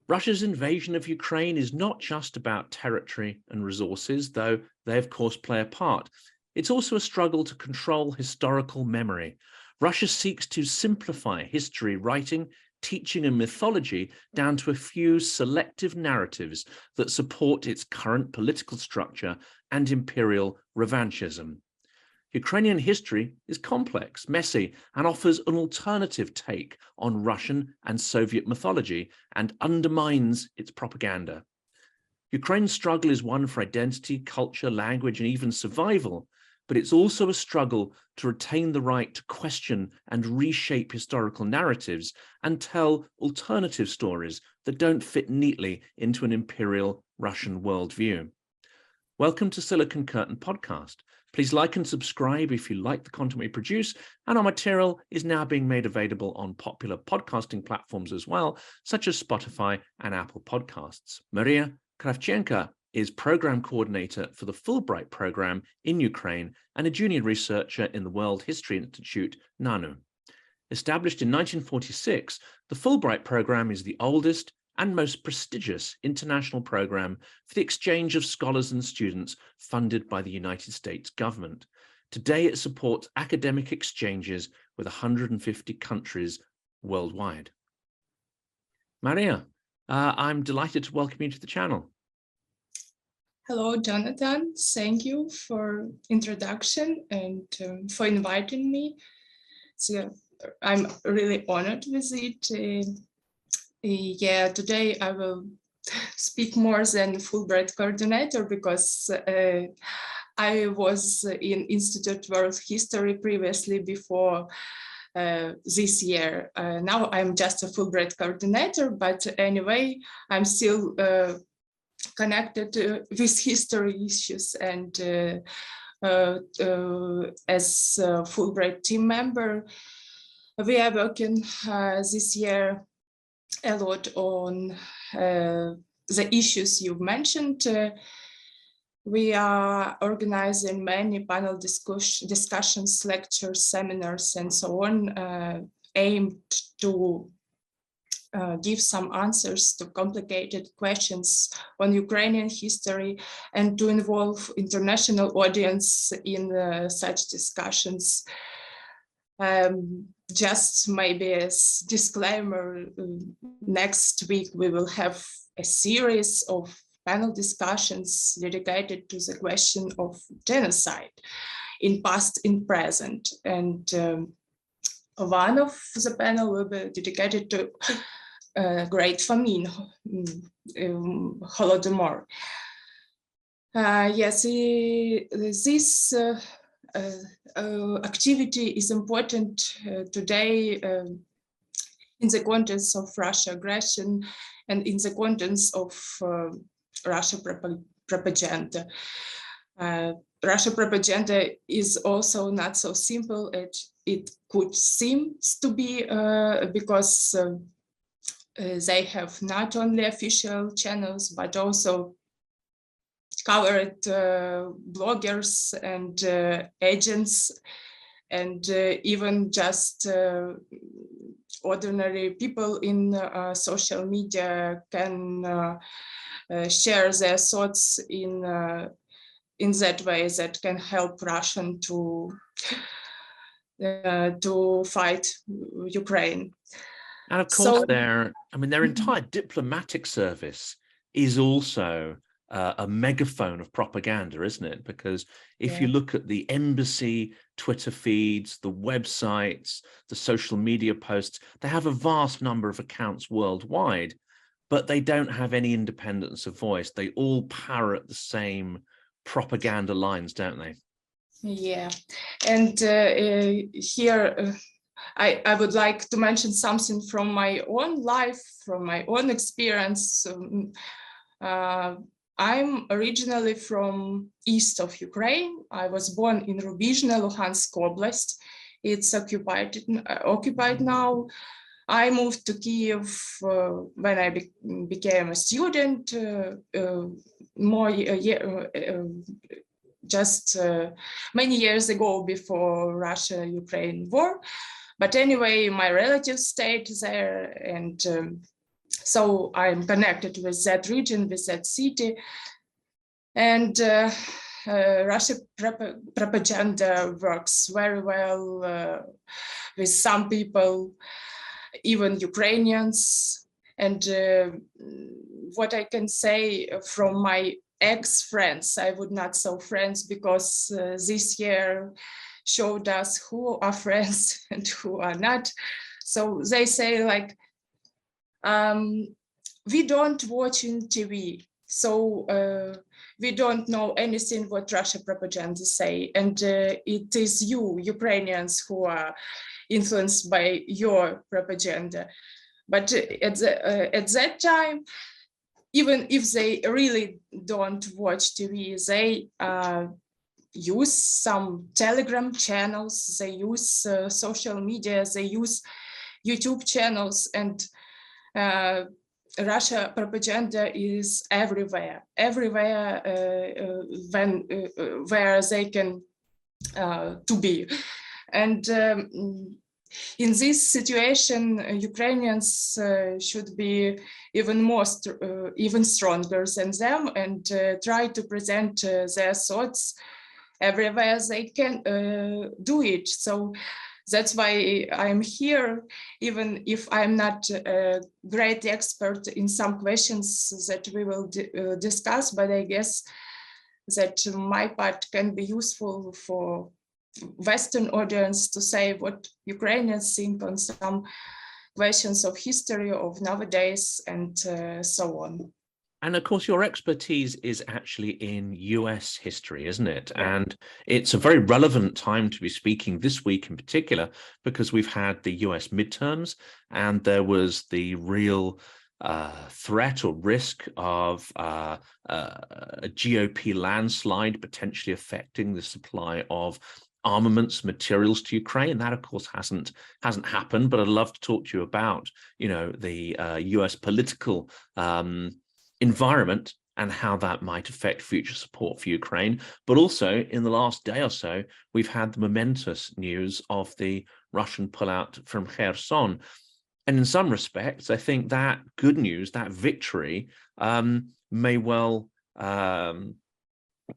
Russia's invasion of Ukraine is not just about territory and resources, though they of course play a part. It's also a struggle to control historical memory. Russia seeks to simplify history writing, teaching and mythology down to a few selective narratives that support its current political structure and imperial revanchism. Ukrainian history is complex, messy, and offers an alternative take on Russian and Soviet mythology and undermines its propaganda. Ukraine's struggle is one for identity, culture, language, and even survival, but it's also a struggle to retain the right to question and reshape historical narratives and tell alternative stories that don't fit neatly into an imperial Russian worldview. Welcome to Silicon Curtain Podcast. Please like and subscribe if you like the content we produce, and our material is now being made available on popular podcasting platforms as well, such as Spotify and Apple Podcasts. Mariia Kravchenko is Program Coordinator for the Fulbright Program in Ukraine and a junior researcher in the World History Institute, NANU. Established in 1946, the Fulbright Program is the oldest and most prestigious international program for the exchange of scholars and students funded by the United States government. Today, it supports academic exchanges with 150 countries worldwide. Mariia, I'm delighted to welcome you to the channel. Hello, Jonathan. Thank you for introduction and for inviting me. So I'm really honored with it. Yeah, today I will speak more than Fulbright coordinator because I was in Institute World History previously before this year. Now I'm just a Fulbright coordinator, but anyway, I'm still connected with history issues, and as a Fulbright team member, we are working this year a lot on the issues you mentioned. We are organizing many panel discussions, lectures, seminars, and so on, aimed to give some answers to complicated questions on Ukrainian history and to involve international audience in such discussions. Just maybe as disclaimer, next week we will have a series of panel discussions dedicated to the question of genocide in past, in present. And one of the panel will be dedicated to Great Famine, Holodomor. Yes, this activity is important today in the context of Russia aggression and in the context of Russia propaganda. Russia propaganda is also not so simple as it could seem to be, because they have not only official channels, but also covered bloggers and agents, and even just ordinary people in social media can share their thoughts in that way that can help Russian to fight Ukraine. And of course, their entire diplomatic service is also a megaphone of propaganda, isn't it? Because if you look at the embassy Twitter feeds, the websites, the social media posts, they have a vast number of accounts worldwide, but they don't have any independence of voice. They all parrot the same propaganda lines, don't they? Yeah, and here I would like to mention something from my own life, from my own experience. I'm originally from east of Ukraine. I was born in Rubizhne, Luhansk Oblast. It's occupied now. I moved to Kyiv when I became a student, just many years ago, before Russia-Ukraine war. But anyway, my relatives stayed there, and So I'm connected with that region, with that city. And Russia propaganda works very well with some people, even Ukrainians. And what I can say from my ex-friends, I would not say friends, because this year showed us who are friends and who are not. So they say like, we don't watch in TV, so we don't know anything what Russia propaganda say. And it is you, Ukrainians, who are influenced by your propaganda. But at that time, even if they really don't watch TV, they use some Telegram channels, they use social media, they use YouTube channels, and Russia propaganda is everywhere where they can to be. And in this situation, Ukrainians should be even stronger than them, and try to present their thoughts everywhere they can do it. So that's why I'm here, even if I'm not a great expert in some questions that we will discuss, but I guess that my part can be useful for Western audience to say what Ukrainians think on some questions of history of nowadays and so on. And of course, your expertise is actually in US history, isn't it? Yeah. And it's a very relevant time to be speaking this week in particular, because we've had the US midterms and there was the real threat or risk of a GOP landslide potentially affecting the supply of armaments, materials to Ukraine. That, of course, hasn't happened. But I'd love to talk to you about, the US political environment and how that might affect future support for Ukraine. But also, in the last day or so, we've had the momentous news of the Russian pullout from Kherson. And in some respects, I think that good news, that victory, may well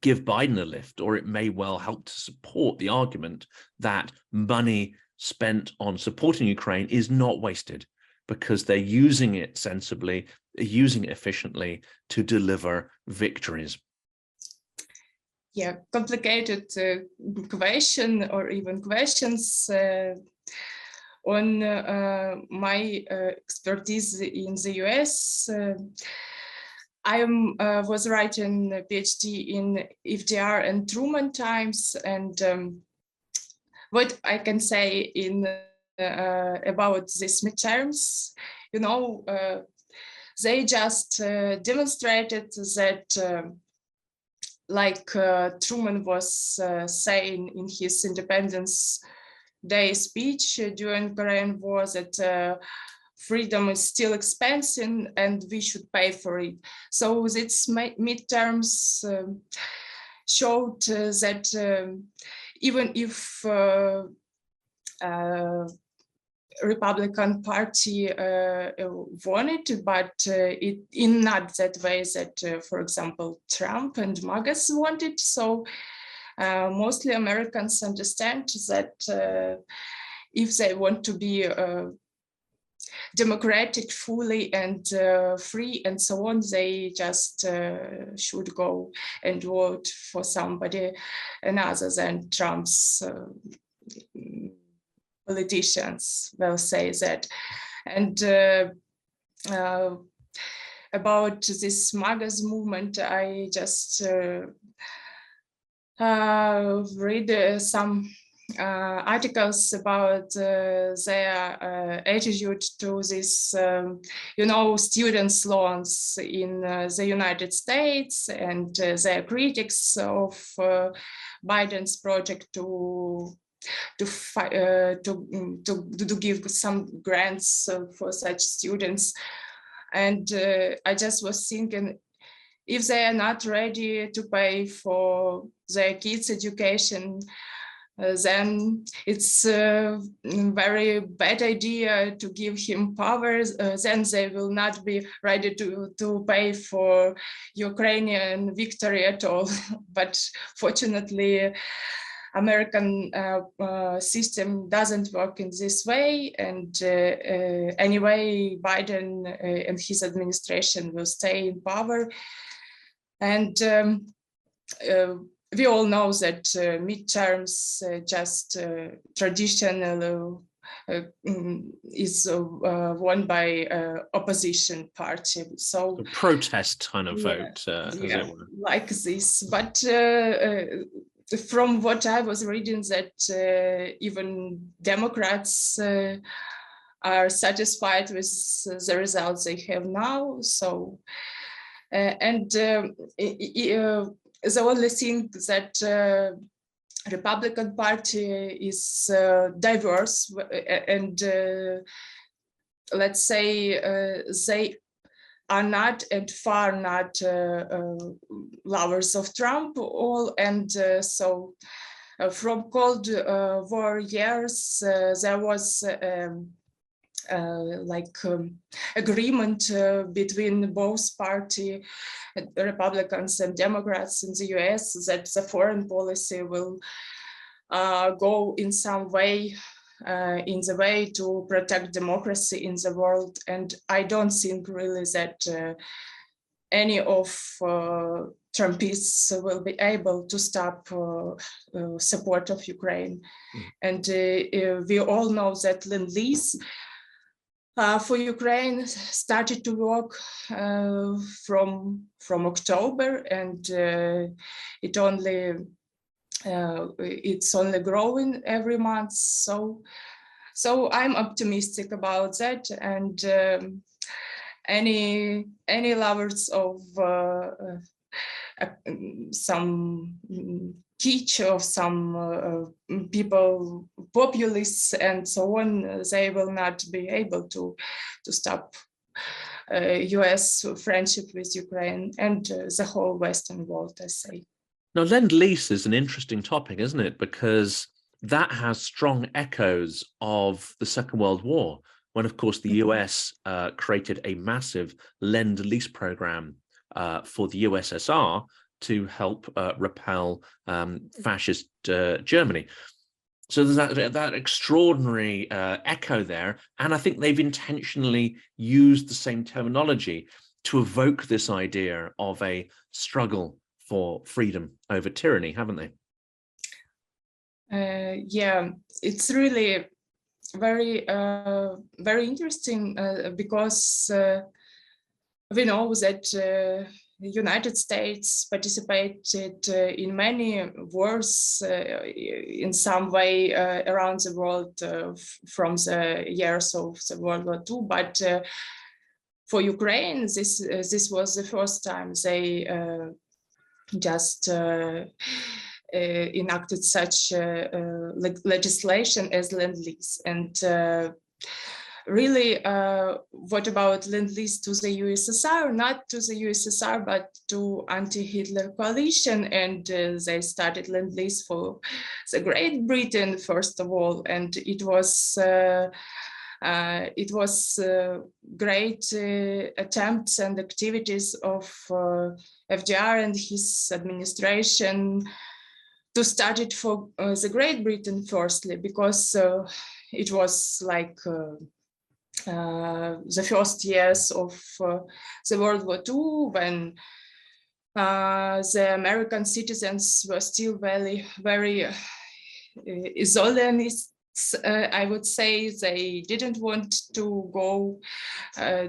give Biden a lift, or it may well help to support the argument that money spent on supporting Ukraine is not wasted, because they're using it sensibly, using it efficiently to deliver victories. Yeah, complicated question, or even questions. On my expertise in the US, I was writing a PhD in FDR and Truman times, and what I can say in about these midterms, they just demonstrated that, like Truman was saying in his Independence Day speech during Korean War, that freedom is still expensive and we should pay for it. So these midterms showed that even if Republican Party won it, but it in not that way that, for example, Trump and MAGAs wanted. So mostly Americans understand that if they want to be democratic fully and free and so on, they just should go and vote for somebody other than Trump's politicians will say that. And about this MAGAs movement, I just read some articles about their attitude to this, students' loans in the United States, and their critics of Biden's project to give some grants for such students. And I just was thinking, if they are not ready to pay for their kids' education, then it's a very bad idea to give him powers. Then they will not be ready to pay for Ukrainian victory at all. But fortunately, American system doesn't work in this way. And anyway, Biden and his administration will stay in power. And we all know that midterms just traditional is won by opposition party. So a protest kind of vote, as it were. Like this. But from what I was reading, that even Democrats are satisfied with the results they have now. So the only thing that Republican Party is diverse, and let's say they are not and far not lovers of Trump all, and so from Cold War years there was agreement between both party, Republicans and Democrats in the US, that the foreign policy will go in some way in the way to protect democracy in the world. And I don't think really that any of Trumpists will be able to stop support of Ukraine. And we all know that Lend-Lease for Ukraine started to work from October, and it's only growing every month. So I'm optimistic about that, and any lovers of some kitsch of some people, populists and so on, they will not be able to stop US friendship with Ukraine and the whole Western world, I say. Now, Lend-Lease is an interesting topic, isn't it? Because that has strong echoes of the Second World War, when, of course, the US created a massive Lend-Lease program for the USSR to help repel fascist Germany. So there's that extraordinary echo there. And I think they've intentionally used the same terminology to evoke this idea of a struggle for freedom over tyranny, haven't they? Yeah, it's really very, very interesting because we know that the United States participated in many wars in some way around the world from the years of the World War II. But for Ukraine, this was the first time they just enacted such legislation as Lend-Lease. And really, what about Lend-Lease to the USSR? Not to the USSR, but to anti-Hitler coalition. And they started Lend-Lease for the Great Britain, first of all. And it was great attempts and activities of FDR and his administration to start it for the Great Britain firstly, because it was like the first years of the World War II, when the American citizens were still very, very isolationists. I would say they didn't want to go they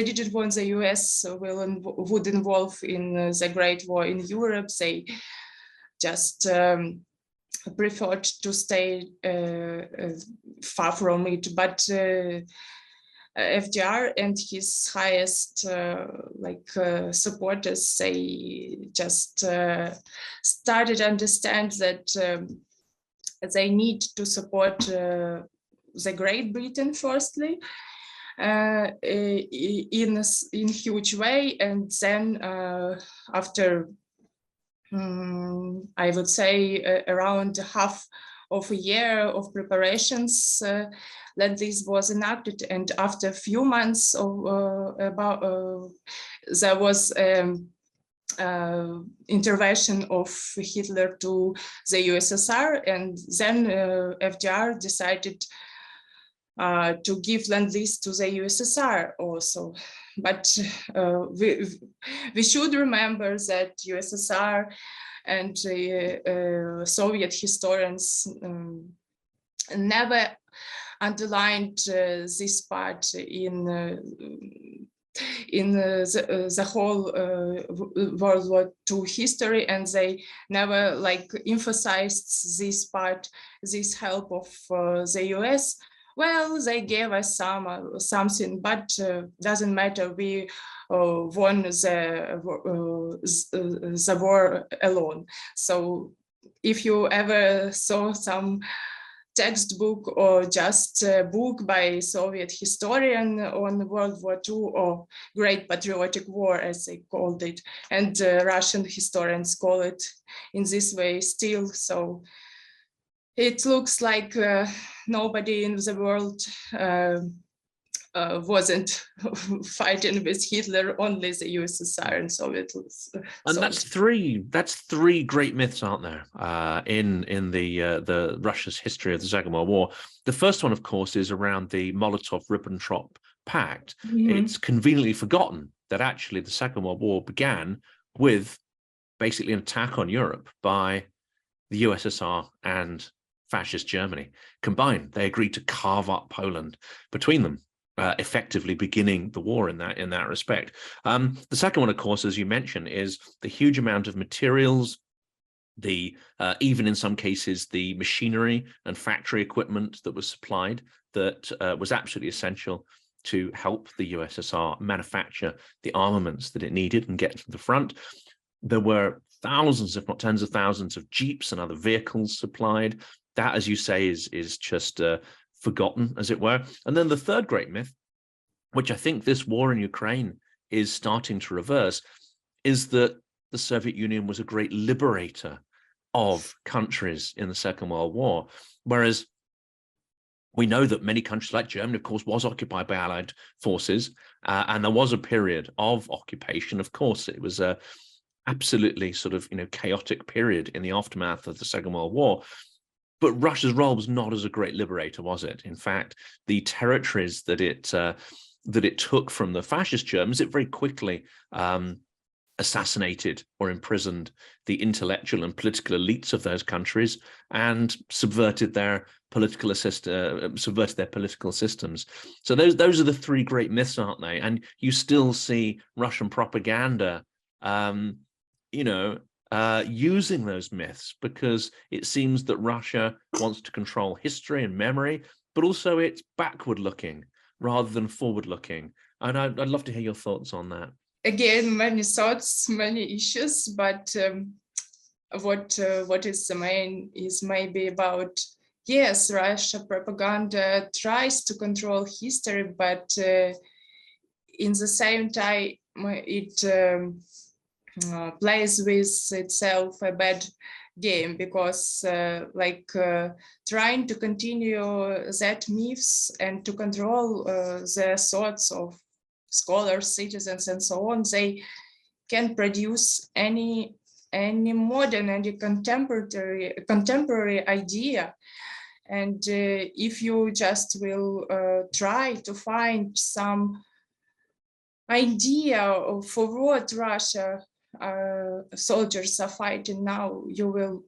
didn't want the US would involve in the Great War in Europe. They just preferred to stay far from it. But FDR and his highest supporters, they just started to understand that they need to support the Great Britain firstly in huge way, and then after I would say around half of a year of preparations that this was enacted, and after a few months of there was intervention of Hitler to the USSR, and then FDR decided to give Lend-Lease to the USSR also. But we should remember that USSR and Soviet historians never underlined this part in the whole World War II history, and they never emphasized this part, this help of the US. Well, they gave us something, but doesn't matter. We won the war alone. So if you ever saw some textbook or just a book by Soviet historian on World War II or Great Patriotic War, as they called it, and Russian historians call it in this way still. So it looks like nobody in the world wasn't fighting with Hitler, only the USSR and Soviet. And that's three great myths, aren't there? In the Russia's history of the Second World War. The first one, of course, is around the Molotov-Ribbentrop Pact. It's conveniently forgotten that actually the Second World War began with basically an attack on Europe by the USSR and fascist Germany combined. They agreed to carve up Poland between them, effectively beginning the war in that respect. The second one, of course, as you mentioned, is the huge amount of materials, the even in some cases the machinery and factory equipment that was supplied that was absolutely essential to help the USSR manufacture the armaments that it needed and get to the front. There were thousands, if not tens of thousands, of jeeps and other vehicles supplied. That, as you say, is just forgotten, as it were. And then the third great myth, which I think this war in Ukraine is starting to reverse, is that the Soviet Union was a great liberator of countries in the Second World War, whereas we know that many countries like Germany, of course, was occupied by Allied forces, and there was a period of occupation. Of course, it was a absolutely sort of chaotic period in the aftermath of the Second World War. But Russia's role was not as a great liberator, was it? In fact, the territories that it took from the fascist Germans, it very quickly assassinated or imprisoned the intellectual and political elites of those countries and subverted their political systems. So those are the three great myths, aren't they? And you still see Russian propaganda, using those myths, because it seems that Russia wants to control history and memory, but also it's backward looking rather than forward looking. And I'd love to hear your thoughts on that. Again, many thoughts, many issues, but what is the main is maybe about, yes, Russia propaganda tries to control history, but in the same time it plays with itself a bad game, because trying to continue that myths and to control the thoughts of scholars, citizens, and so on, they can produce any modern and contemporary idea. And if you just will try to find some idea for what Russia soldiers are fighting now, you will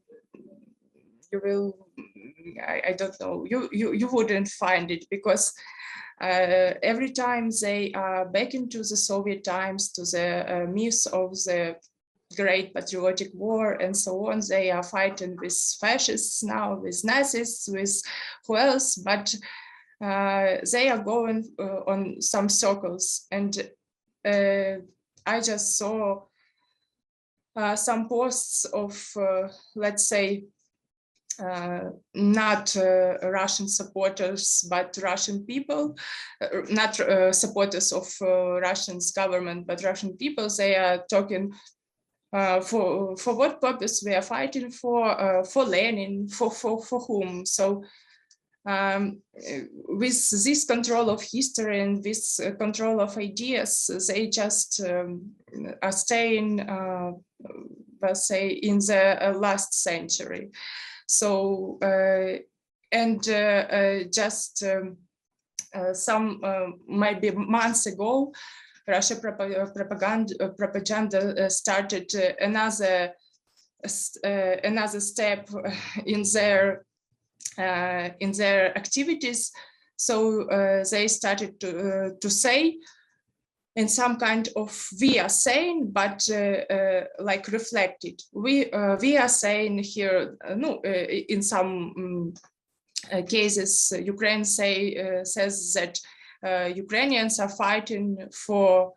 I don't know, you wouldn't find it, because every time they are back into the Soviet times, to the myths of the Great Patriotic War and so on, they are fighting with fascists now, with Nazis, with who else, but they are going on some circles. And I just saw some posts of, let's say, not Russian supporters, but Russian people, not supporters of Russian's government, but Russian people. They are talking for what purpose we are fighting for Lenin, for whom. So with this control of history and this control of ideas, they just are staying, let's say, in the last century. So just some maybe months ago, Russia propaganda started another step in their activities. So they started to say, in some kind of we are saying, but like reflected. We are saying here, no, in some cases, Ukraine says that Ukrainians are fighting for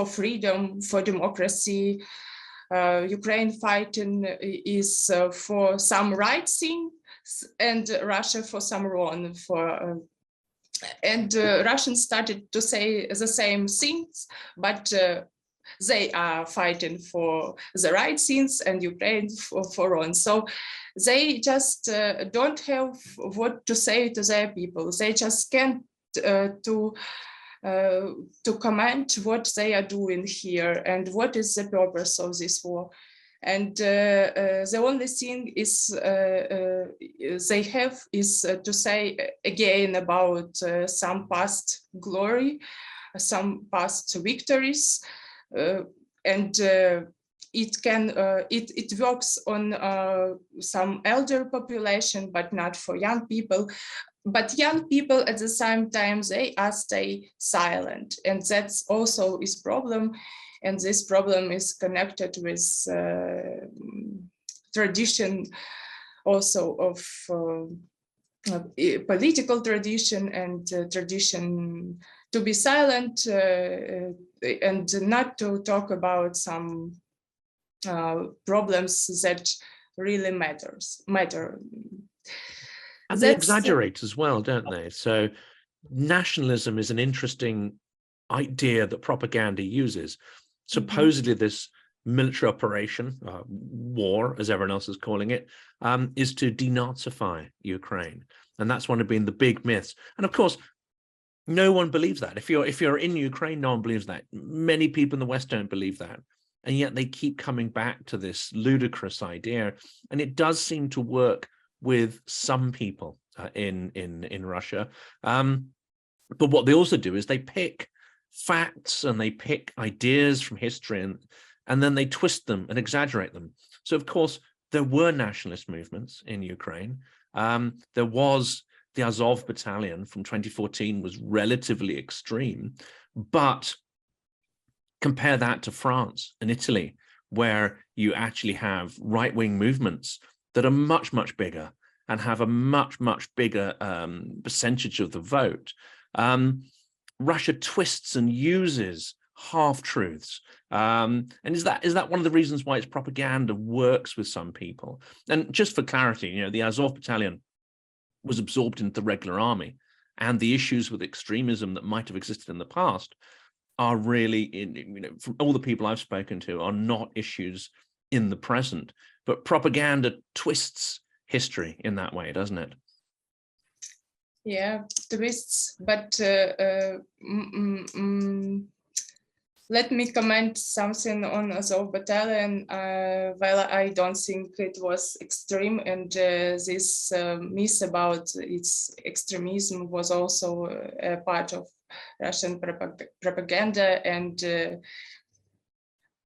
freedom, for democracy. Ukraine fighting is for some right thing, and Russia for some wrong. And Russians started to say the same things, but they are fighting for the right things and Ukraine for wrong. So they just don't have what to say to their people. They just can't to comment what they are doing here and what is the purpose of this war. And the only thing is they have is to say again about some past glory, some past victories, and it works on some elder population, but not for young people. But young people at the same time, they stay silent, and that's also is problem. And this problem is connected with tradition also of political tradition and tradition to be silent and not to talk about some problems that really matter. And they exaggerate as well, don't they? So nationalism is an interesting idea that propaganda uses. Supposedly this military operation, war, as everyone else is calling it, is to denazify Ukraine. And that's one of being the big myths. And of course, no one believes that. If you're in Ukraine, no one believes that. Many people in the West don't believe that. And yet they keep coming back to this ludicrous idea. And it does seem to work with some people in Russia. But what they also do is they pick facts and they pick ideas from history and then they twist them and exaggerate them. So, of course, there were nationalist movements in Ukraine. There was the Azov battalion from 2014 was relatively extreme, but compare that to France and Italy, where you actually have right-wing movements that are much, much bigger and have a much, much bigger percentage of the vote. Russia twists and uses half-truths. And is that one of the reasons why its propaganda works with some people? And just for clarity, the Azov battalion was absorbed into the regular army, and the issues with extremism that might have existed in the past are really, from all the people I've spoken to, are not issues in the present. But propaganda twists history in that way, doesn't it? Yeah, twists, but let me comment something on Azov battalion. Well, I don't think it was extreme, and this myth about its extremism was also a part of Russian propaganda, and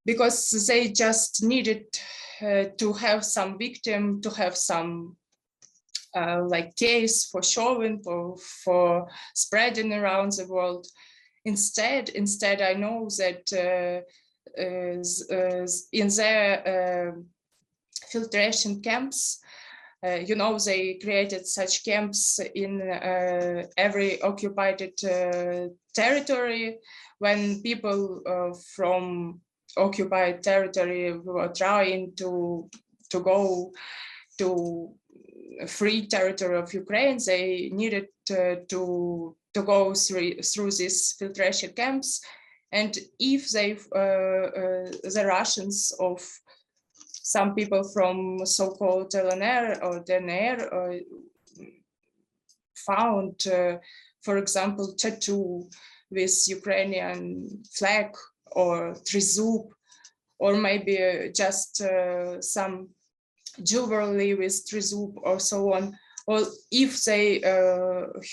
because they just needed to have some victim, to have some like case for showing, for spreading around the world. Instead, I know that in their filtration camps, they created such camps in every occupied territory. When people from occupied territory were trying to go to free territory of Ukraine, they needed to go through these filtration camps, And if they, the Russians of some people from so-called LNR or DNR found, for example, tattoo with Ukrainian flag or trezub, or maybe just some jewelry with trezub or so on, or if they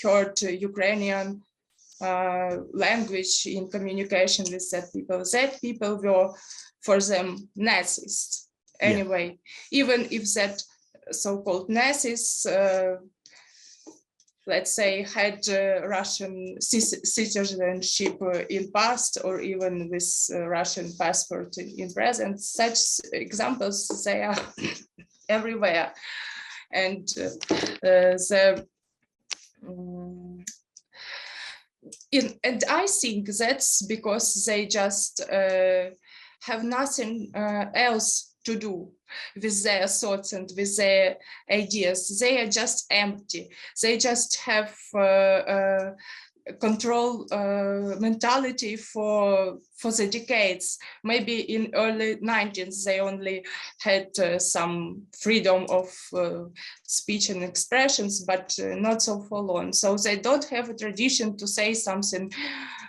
heard Ukrainian language in communication with that people were for them Nazis anyway, even if that so-called Nazis, let's say, had Russian citizenship in past, or even with Russian passport in present. Such examples, they are everywhere. And and I think that's because they just have nothing else to do with their thoughts and with their ideas. They are just empty. They just have control mentality for the decades. Maybe in early 90s they only had some freedom of speech and expressions, but not so for long. So they don't have a tradition to say something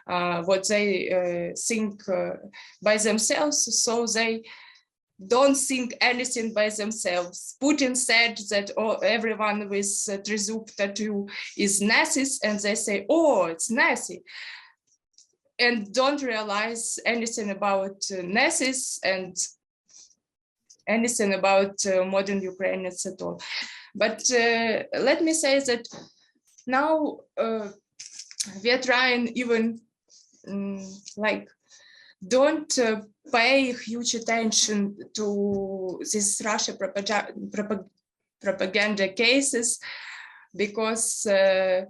what they think by themselves, so they don't think anything by themselves. Putin said that everyone with trezub tattoo is Nazis, and they say, oh, it's Nazi, and don't realize anything about Nazis and anything about modern Ukrainians at all. But let me say that now we are trying even like don't pay huge attention to these Russia propaganda cases, because the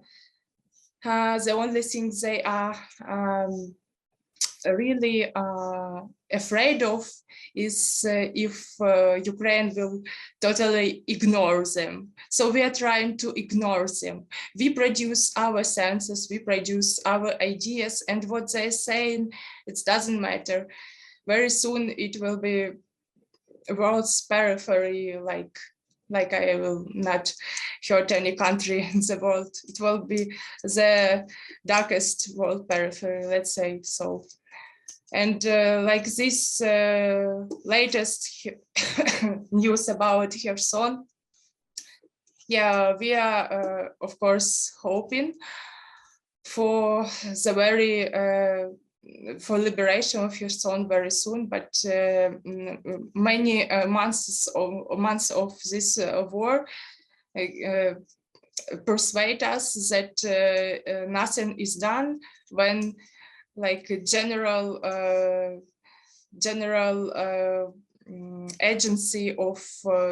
only thing they are really afraid of is if Ukraine will totally ignore them. So we are trying to ignore them. We produce our senses, we produce our ideas, and what they're saying, it doesn't matter. Very soon it will be world's periphery, like I will not hurt any country in the world. It will be the darkest world periphery, let's say so. And like this latest news about Kherson, yeah, we are of course hoping for the very for liberation of Kherson very soon, but many months of this war persuade us that nothing is done when like a general agency of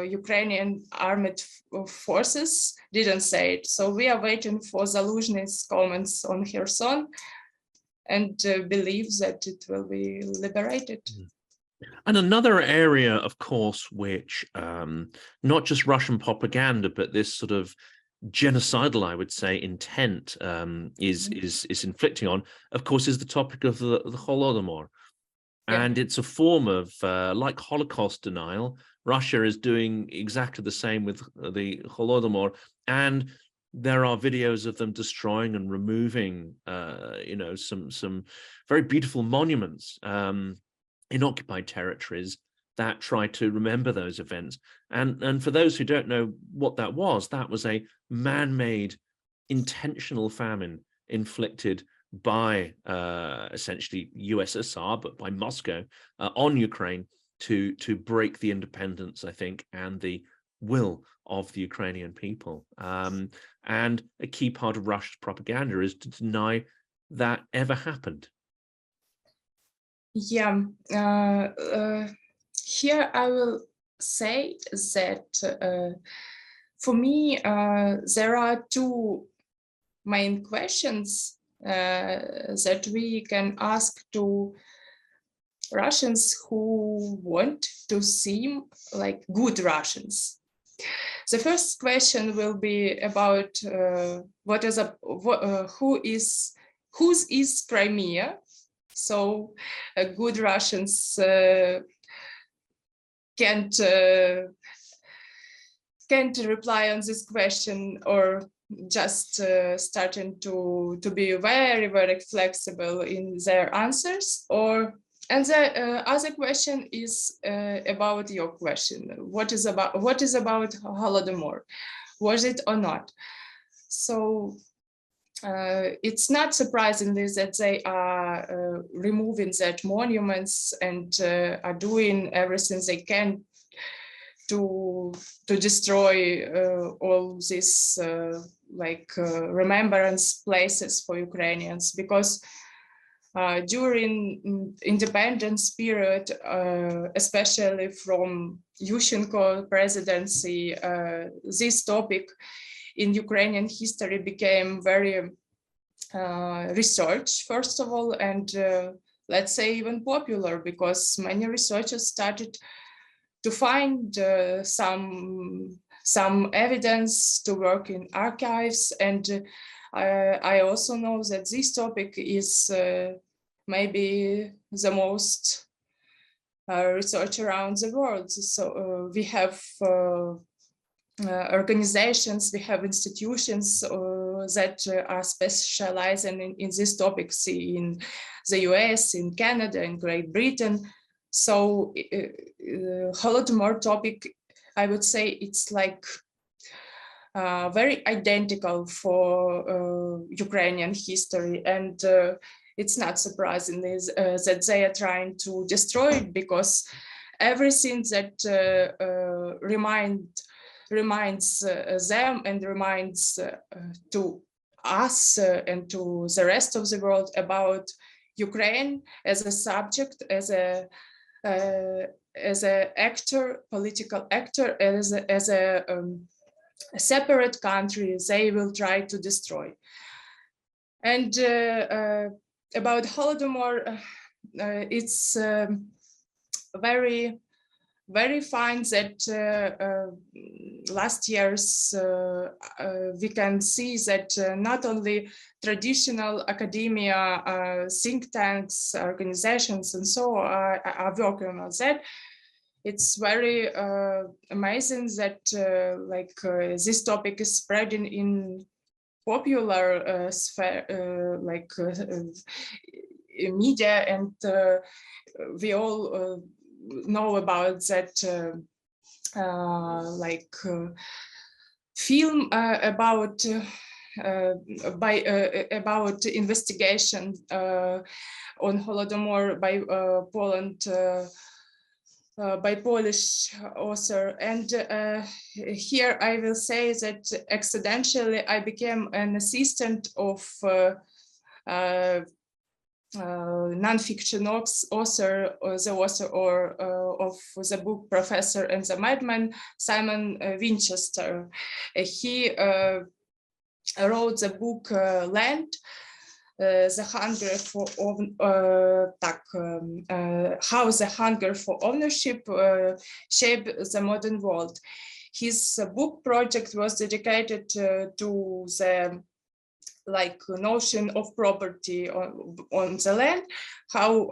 Ukrainian armed forces didn't say it. So we are waiting for Zaluzhnyi's comments on Kherson and believe that it will be liberated. And another area, of course, which not just Russian propaganda, but this sort of genocidal, I would say, intent is inflicting on, of course, is the topic of the Holodomor. Yeah. And it's a form of, like Holocaust denial, Russia is doing exactly the same with the Holodomor. And there are videos of them destroying and removing, some very beautiful monuments in occupied territories that try to remember those events. And for those who don't know what that was a man-made intentional famine inflicted by essentially USSR, but by Moscow on Ukraine to break the independence, I think, and the will of the Ukrainian people. And a key part of Russia's propaganda is to deny that ever happened. Yeah, here I will say that for me, there are two main questions that we can ask to Russians who want to seem like good Russians. The first question will be about whose is Crimea, So good Russians can't reply on this question, or just starting to be very, very flexible in their answers. And the other question is about your question. What is about Holodomor? Was it or not? So it's not surprisingly that they are removing that monuments and are doing everything they can to destroy all these remembrance places for Ukrainians, because during independence period, especially from Yushchenko presidency, this topic in Ukrainian history became very researched, first of all, and let's say even popular, because many researchers started to find some evidence, to work in archives. And I also know that this topic is maybe the most research around the world. So we have organizations, we have institutions that are specializing in these topics in the US, in Canada, in Great Britain. So Holodomor topic, I would say it's like very identical for Ukrainian history. And it's not surprising that they are trying to destroy it, because everything that reminds them and reminds to us and to the rest of the world about Ukraine as a subject, as a actor, political actor, as a separate country, they will try to destroy. And about Holodomor, it's very, very fine that last years we can see that not only traditional academia, think tanks, organizations, and so are working on that. It's very amazing that this topic is spreading in popular sphere, media, and we all know about that film about investigation on Holodomor by Polish author. And here I will say that accidentally I became an assistant of non-fiction author, the author of the book Professor and the Madman, Simon Winchester. He wrote the book Land, the hunger for how the hunger for ownership shaped the modern world. His book project was dedicated to the notion of property on the land, how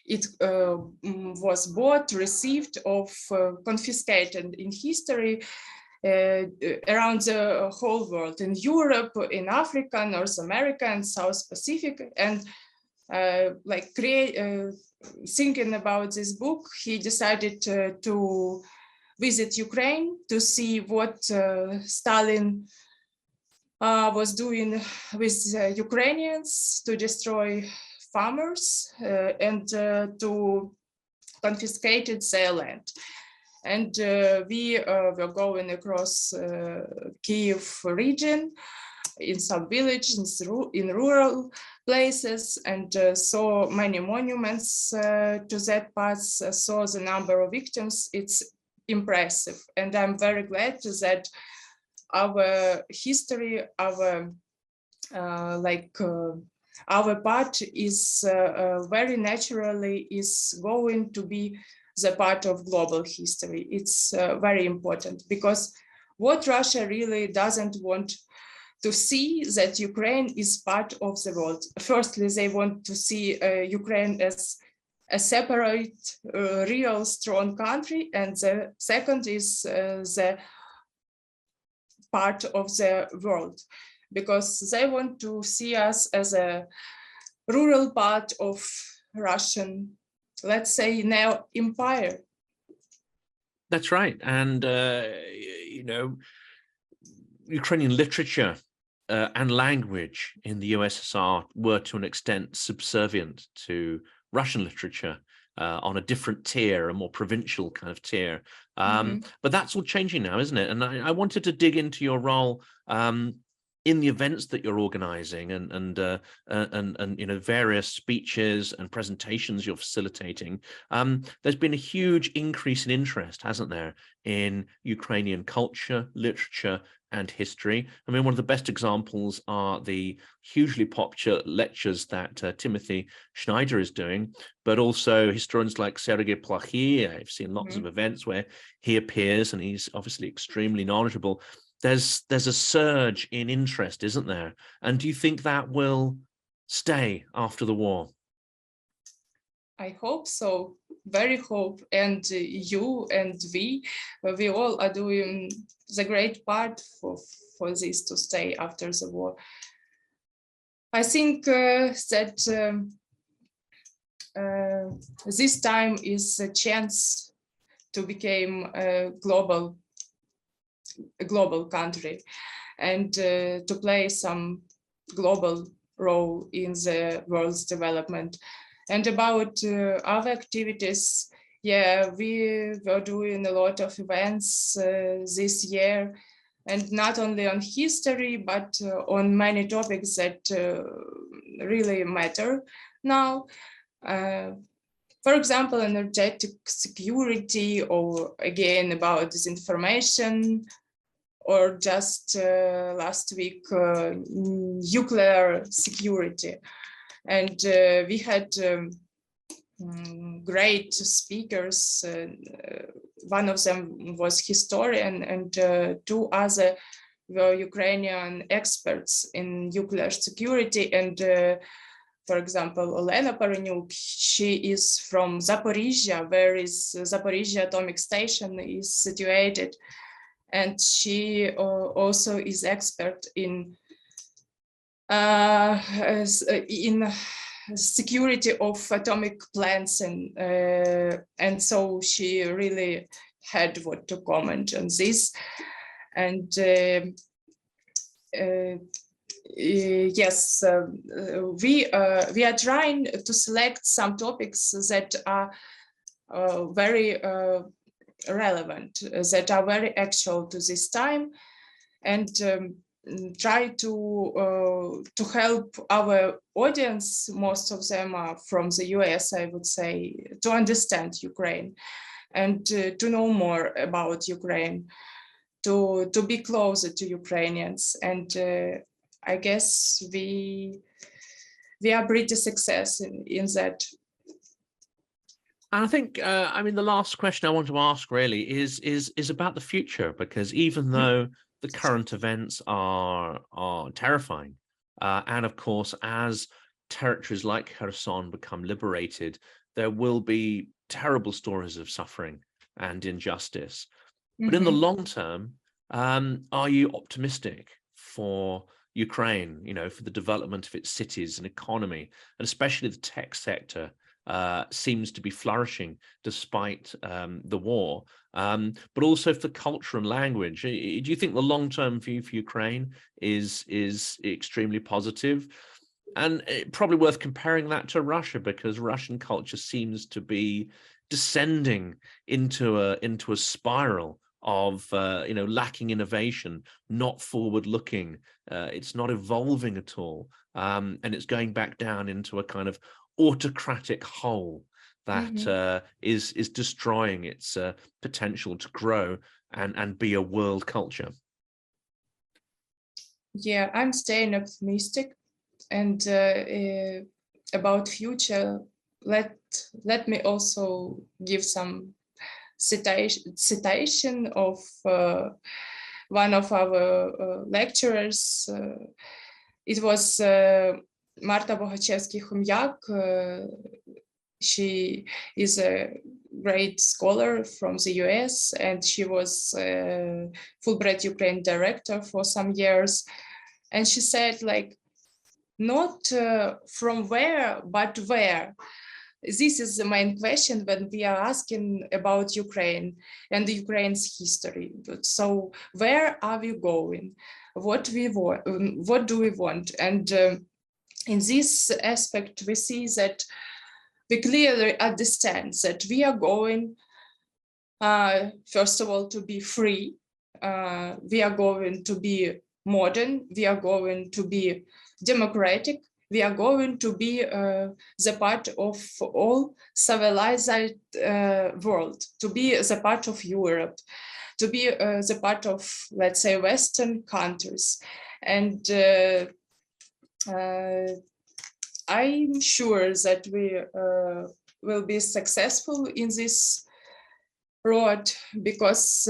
it was bought, received, confiscated in history around the whole world, in Europe, in Africa, North America, and South Pacific. And thinking about this book, he decided to visit Ukraine to see what Stalin was doing with Ukrainians, to destroy farmers and to confiscate their land. And we were going across Kiev region, in some villages, in rural places, and saw many monuments to that path, saw the number of victims. It's impressive. And I'm very glad that our history, our part is very naturally is going to be the part of global history. It's very important, because what Russia really doesn't want to see that Ukraine is part of the world. Firstly, they want to see Ukraine as a separate, real, strong country, and the second is the part of the world, because they want to see us as a rural part of Russian, let's say, now empire. That's right. And, Ukrainian literature and language in the USSR were to an extent subservient to Russian literature on a different tier, a more provincial kind of tier. But that's all changing now, isn't it? And I wanted to dig into your role in the events that you're organizing and various speeches and presentations you're facilitating. There's been a huge increase in interest, hasn't there, in Ukrainian culture, literature, and history. I mean, one of the best examples are the hugely popular lectures that Timothy Schneider is doing, but also historians like Sergei Plakhy. I've seen lots of events where he appears, and he's obviously extremely knowledgeable. There's a surge in interest, isn't there? And do you think that will stay after the war? I hope so, very hope. And you and we all are doing the great part for this to stay after the war. I think that this time is a chance to become a global country and to play some global role in the world's development. And about other activities, yeah, we were doing a lot of events this year, and not only on history, but on many topics that really matter now. For example, energetic security, or again about disinformation, or just last week, nuclear security. And we had great speakers. One of them was historian, and two other were Ukrainian experts in nuclear security. And for example, Olena Paranyuk, she is from Zaporizhia, where is Zaporizhia atomic station is situated. And she also is expert in security of atomic plants, and so she really had what to comment on this. And yes, we are trying to select some topics that are very relevant, that are very actual to this time, and try to help our audience. Most of them are from the US, I would say, to understand Ukraine and to know more about Ukraine, to be closer to Ukrainians. And I guess we are pretty successful in that. And I think, I mean, the last question I want to ask really is about the future, because even though the current events are terrifying, and of course, as territories like Kherson become liberated, there will be terrible stories of suffering and injustice. But in the long term, are you optimistic for Ukraine, for the development of its cities and economy, and especially the tech sector? Seems to be flourishing despite the war, but also for culture and language. Do you think the long-term view for Ukraine is extremely positive? And probably worth comparing that to Russia, because Russian culture seems to be descending into a spiral of lacking innovation, not forward-looking. It's not evolving at all, and it's going back down into a kind of autocratic hole that is destroying its potential to grow and be a world culture. Yeah, I'm staying optimistic, and about future, let me also give some citation of one of our lecturers. It was Marta Bohachevsky-Chomyak. She is a great scholar from the US, and she was Fulbright Ukrainian director for some years. And she said, like, not from where, but where. This is the main question when we are asking about Ukraine and Ukraine's history. So where are we going? What we want? What do we want? And in this aspect, we see that we clearly understand that we are going, first of all, to be free. We are going to be modern. We are going to be democratic. We are going to be the part of all civilized world, to be the part of Europe, to be the part of, let's say, Western countries. And I'm sure that we will be successful in this road, because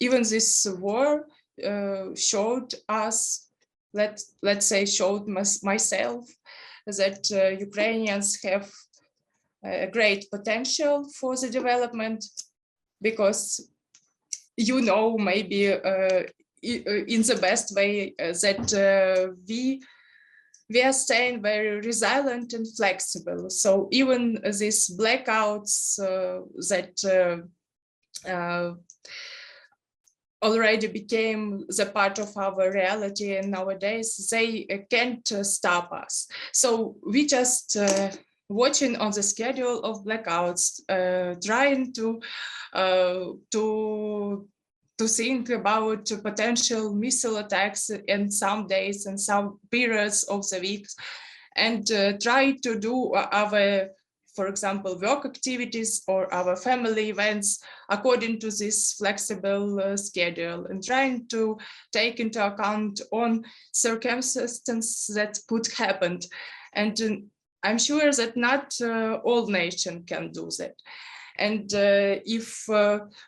even this war showed us, let's say, showed myself that Ukrainians have a great potential for the development, because, you know, maybe in the best way that we are staying very resilient and flexible. So even these blackouts that already became the part of our reality, and nowadays they can't stop us. So we just watching on the schedule of blackouts, trying to think about potential missile attacks in some days and some periods of the week, and try to do our, for example, work activities or our family events according to this flexible schedule, and trying to take into account on circumstances that could happen. And I'm sure that not all nations can do that. And if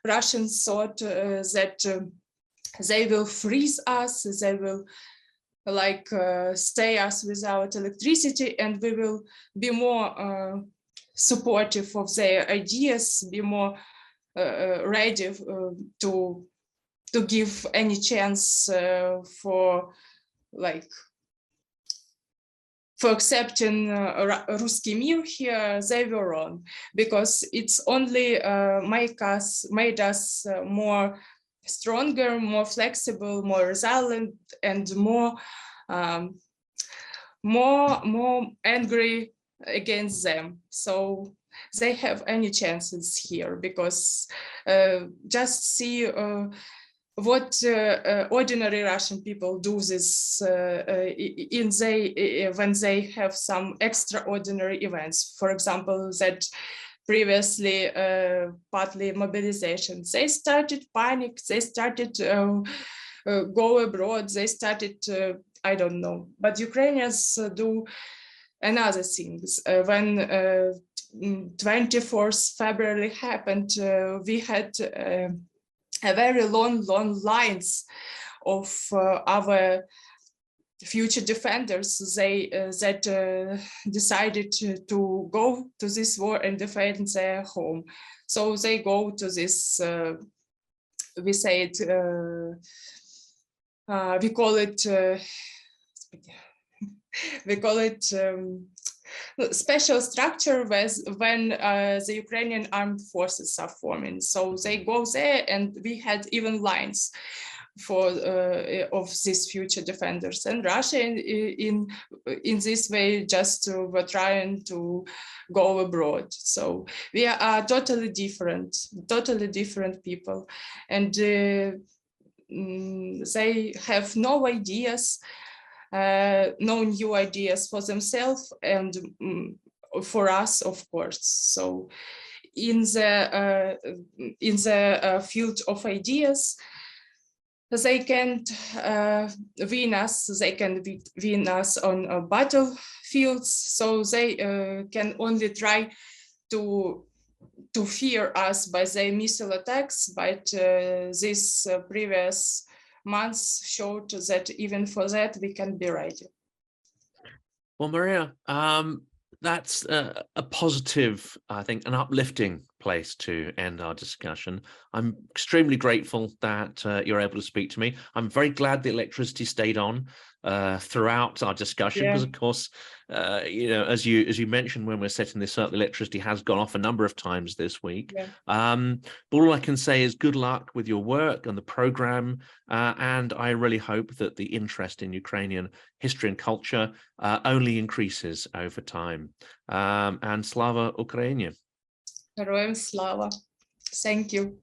Russians thought that they will freeze us, they will like stay us without electricity, and we will be more supportive of their ideas, be more ready to give any chance for accepting Ruski Mir here, they were wrong, because it's only made us more stronger, more flexible, more resilient, and more angry against them. So they have any chances here, because just see what ordinary Russian people do this when they have some extraordinary events. For example, that previously partly mobilization, they started panic, they started go abroad, they started I don't know, but Ukrainians do another things. When 24th February happened, we had a very long lines of our future defenders. They that decided to go to this war and defend their home. So they go to this, we say it, we call it special structure when the Ukrainian armed forces are forming. So they go there, and we had even lines for of these future defenders. And Russia in this way just were trying to go abroad. So we are totally different people, and they have no ideas, no new ideas for themselves and for us, of course. So in the field of ideas, they can't win us. They can win us on battlefields. So they can only try to to fear us by their missile attacks, but this previous months showed that even for that we can be ready. Well, Mariia, that's a positive, I think, an uplifting place to end our discussion. I'm extremely grateful that you're able to speak to me. I'm very glad the electricity stayed on throughout our discussion, because of course, you know, as you mentioned when we're setting this up, the electricity has gone off a number of times this week. But all I can say is good luck with your work and the program, and I really hope that the interest in Ukrainian history and culture only increases over time. And Slava Ukraini. Героям слава. Thank you.